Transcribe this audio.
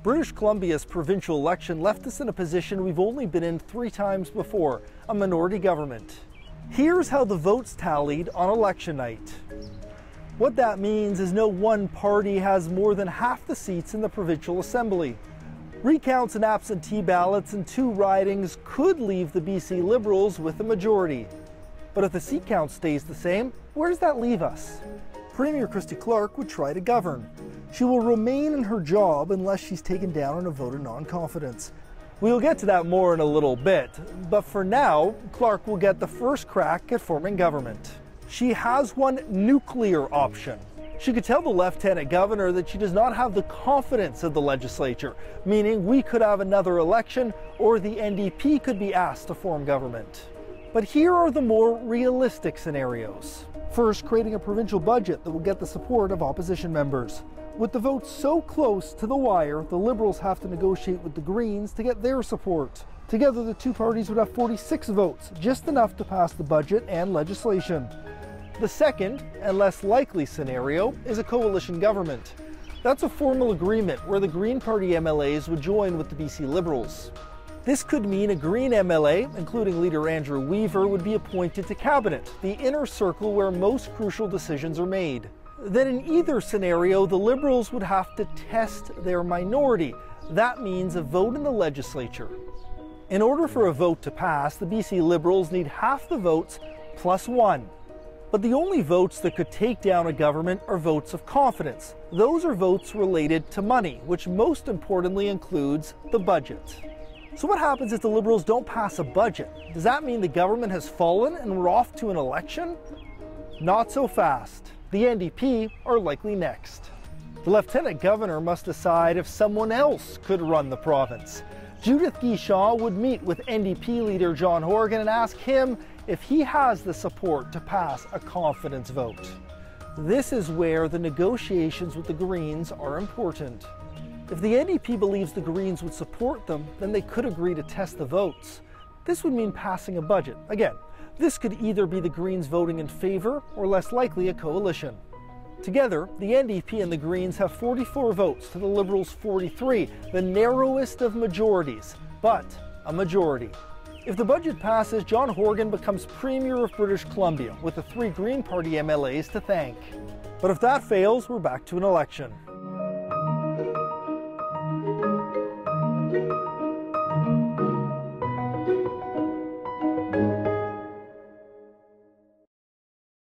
British Columbia's provincial election left us in a position we've only been in 3 times before, a minority government. Here's how the votes tallied on election night. What that means is no one party has more than half the seats in the provincial assembly. Recounts and absentee ballots in 2 ridings could leave the BC Liberals with a majority. But if the seat count stays the same, where does that leave us? Premier Christy Clark would try to govern. She will remain in her job unless she's taken down in a vote of non-confidence. We'll get to that more in a little bit, but for now, Clark will get the first crack at forming government. She has one nuclear option. She could tell the Lieutenant Governor that she does not have the confidence of the legislature, meaning we could have another election or the NDP could be asked to form government. But here are the more realistic scenarios. First, creating a provincial budget that will get the support of opposition members. With the votes so close to the wire, the Liberals have to negotiate with the Greens to get their support. Together, the 2 parties would have 46 votes, just enough to pass the budget and legislation. The second, and less likely scenario, is a coalition government. That's a formal agreement where the Green Party MLAs would join with the BC Liberals. This could mean a Green MLA, including leader Andrew Weaver, would be appointed to cabinet, the inner circle where most crucial decisions are made. Then in either scenario, the Liberals would have to test their minority. That means a vote in the legislature. In order for a vote to pass, the BC Liberals need half the votes plus 1. But the only votes that could take down a government are votes of confidence. Those are votes related to money, which most importantly includes the budget. So what happens if the Liberals don't pass a budget? Does that mean the government has fallen and we're off to an election? Not so fast. The NDP are likely next. The Lieutenant Governor must decide if someone else could run the province. Judith Guichard would meet with NDP leader John Horgan and ask him if he has the support to pass a confidence vote. This is where the negotiations with the Greens are important. If the NDP believes the Greens would support them, then they could agree to test the votes. This would mean passing a budget. Again, this could either be the Greens voting in favour or less likely a coalition. Together, the NDP and the Greens have 44 votes to the Liberals' 43, the narrowest of majorities, but a majority. If the budget passes, John Horgan becomes Premier of British Columbia with the 3 Green Party MLAs to thank. But if that fails, we're back to an election.